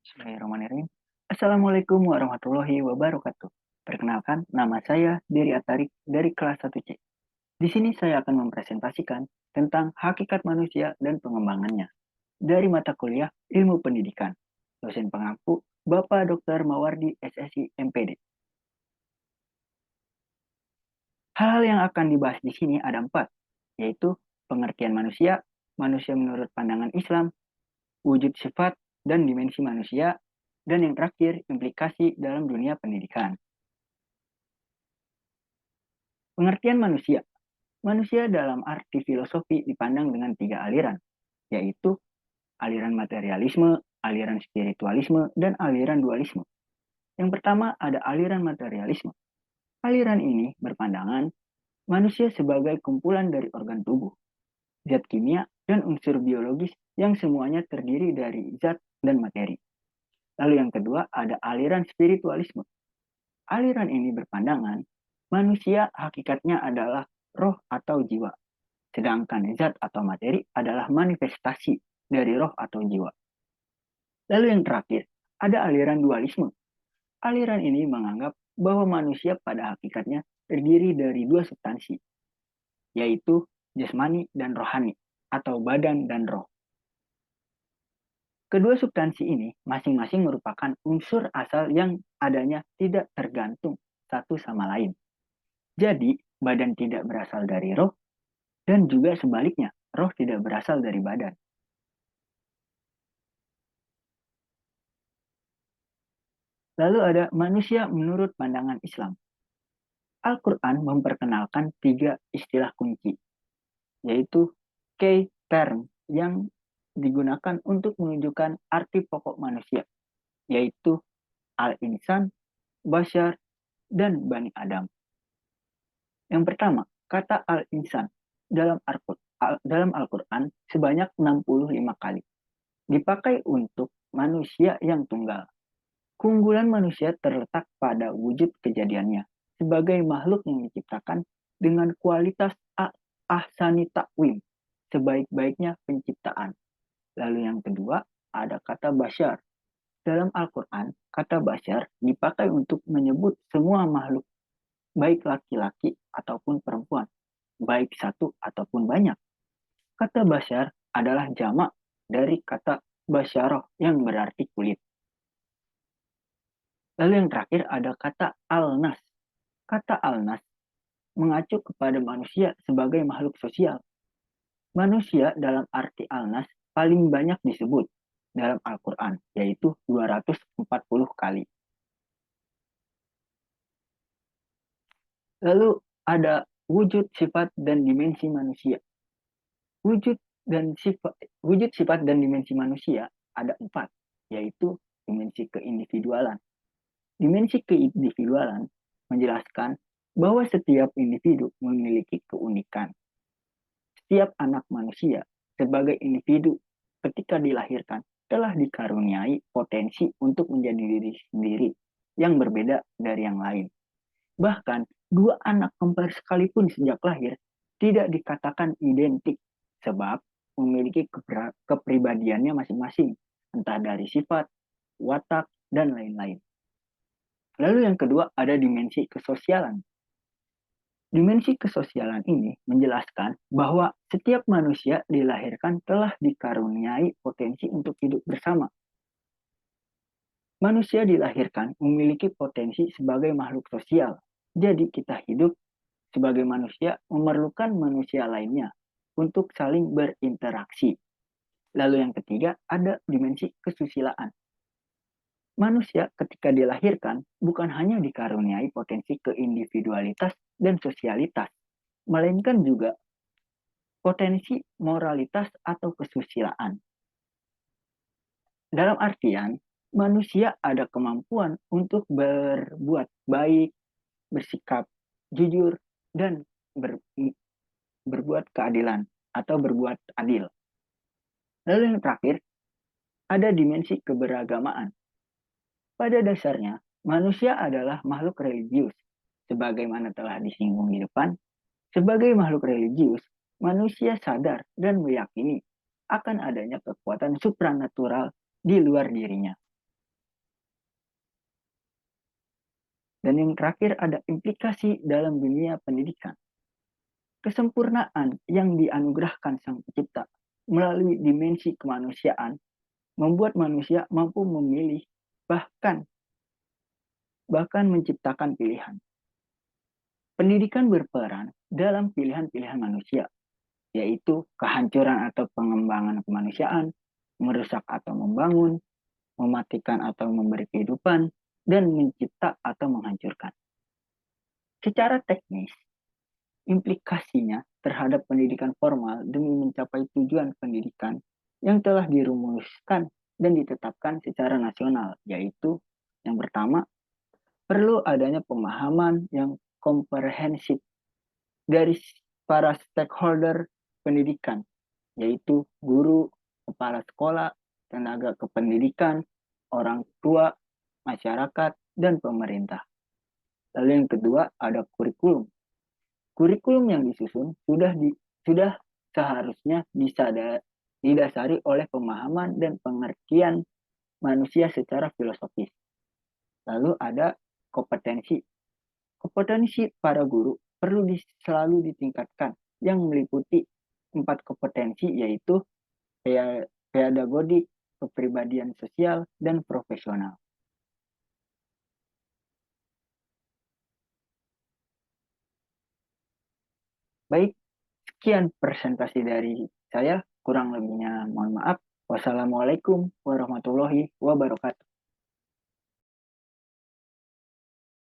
Bismillahirrahmanirrahim. Assalamualaikum warahmatullahi wabarakatuh. Perkenalkan, nama saya Diri Atarik dari kelas 1C. Di sini saya akan mempresentasikan tentang hakikat manusia dan pengembangannya dari mata kuliah Ilmu Pendidikan. Dosen pengampu Bapak Dr. Mawardi SSI MPD. Hal-hal yang akan dibahas di sini ada 4, yaitu pengertian manusia, manusia menurut pandangan Islam, wujud sifat dan dimensi manusia, dan yang terakhir, implikasi dalam dunia pendidikan. Pengertian manusia. Manusia dalam arti filosofi dipandang dengan 3 aliran, yaitu aliran materialisme, aliran spiritualisme, dan aliran dualisme. Yang pertama ada aliran materialisme. Aliran ini berpandangan manusia sebagai kumpulan dari organ tubuh, zat kimia, dan unsur biologis yang semuanya terdiri dari zat dan materi. Lalu yang kedua ada aliran spiritualisme. Aliran ini berpandangan manusia hakikatnya adalah roh atau jiwa, sedangkan zat atau materi adalah manifestasi dari roh atau jiwa. Lalu yang terakhir, ada aliran dualisme. Aliran ini menganggap bahwa manusia pada hakikatnya terdiri dari 2 substansi, yaitu jasmani dan rohani, atau badan dan roh. Kedua substansi ini masing-masing merupakan unsur asal yang adanya tidak tergantung satu sama lain. Jadi, badan tidak berasal dari roh, dan juga sebaliknya, roh tidak berasal dari badan. Lalu ada manusia menurut pandangan Islam. Al-Quran memperkenalkan 3 istilah kunci, yaitu key term yang digunakan untuk menunjukkan arti pokok manusia, yaitu al-insan, bashar, dan bani Adam. Yang pertama, kata al-insan dalam Al-Quran sebanyak 65 kali. Dipakai untuk manusia yang tunggal. Keunggulan manusia terletak pada wujud kejadiannya sebagai makhluk yang diciptakan dengan kualitas ahsani takwim, sebaik-baiknya penciptaan. Lalu yang kedua, ada kata bashar. Dalam Al-Quran, kata bashar dipakai untuk menyebut semua makhluk, baik laki-laki ataupun perempuan, baik satu ataupun banyak. Kata bashar adalah jamak dari kata basyaroh yang berarti kulit. Lalu yang terakhir ada kata al-nas. Kata al-nas mengacu kepada manusia sebagai makhluk sosial. Manusia dalam arti al-nas paling banyak disebut dalam Al-Quran, yaitu 240 kali. Lalu ada wujud, sifat, dan dimensi manusia. Wujud wujud, sifat, dan dimensi manusia ada 4, yaitu dimensi keindividualan. Dimensi keindividualan menjelaskan bahwa setiap individu memiliki keunikan. Setiap anak manusia sebagai individu ketika dilahirkan telah dikaruniai potensi untuk menjadi diri sendiri yang berbeda dari yang lain. Bahkan, 2 anak kembar sekalipun sejak lahir tidak dikatakan identik sebab memiliki kepribadiannya masing-masing, entah dari sifat, watak, dan lain-lain. Lalu yang kedua ada dimensi kesosialan. Dimensi kesosialan ini menjelaskan bahwa setiap manusia dilahirkan telah dikaruniai potensi untuk hidup bersama. Manusia dilahirkan memiliki potensi sebagai makhluk sosial. Jadi kita hidup sebagai manusia memerlukan manusia lainnya untuk saling berinteraksi. Lalu yang ketiga ada dimensi kesusilaan. Manusia ketika dilahirkan bukan hanya dikaruniai potensi keindividualitas dan sosialitas, melainkan juga potensi moralitas atau kesusilaan. Dalam artian, manusia ada kemampuan untuk berbuat baik, bersikap jujur, dan berbuat keadilan atau berbuat adil. Lalu yang terakhir, ada dimensi keberagamaan. Pada dasarnya, manusia adalah makhluk religius. Sebagaimana telah disinggung di depan, sebagai makhluk religius, manusia sadar dan meyakini akan adanya kekuatan supranatural di luar dirinya. Dan yang terakhir ada implikasi dalam dunia pendidikan. Kesempurnaan yang dianugerahkan Sang Pencipta melalui dimensi kemanusiaan membuat manusia mampu memilih, bahkan bahkan menciptakan pilihan. Pendidikan berperan dalam pilihan-pilihan manusia, yaitu kehancuran atau pengembangan kemanusiaan, merusak atau membangun, mematikan atau memberi kehidupan, dan mencipta atau menghancurkan. Secara teknis, implikasinya terhadap pendidikan formal demi mencapai tujuan pendidikan yang telah dirumuskan dan ditetapkan secara nasional, yaitu yang pertama, perlu adanya pemahaman yang komprehensif dari para stakeholder pendidikan, yaitu guru, kepala sekolah, tenaga kependidikan, orang tua, masyarakat, dan pemerintah. Lalu yang kedua ada kurikulum. Kurikulum yang disusun sudah seharusnya didasari oleh pemahaman dan pengertian manusia secara filosofis. Lalu ada kompetensi. Kompetensi para guru perlu selalu ditingkatkan yang meliputi 4 kompetensi, yaitu pedagogi, kepribadian sosial, dan profesional. Baik, sekian presentasi dari saya. Kurang lebihnya mohon maaf. Wassalamualaikum warahmatullahi wabarakatuh.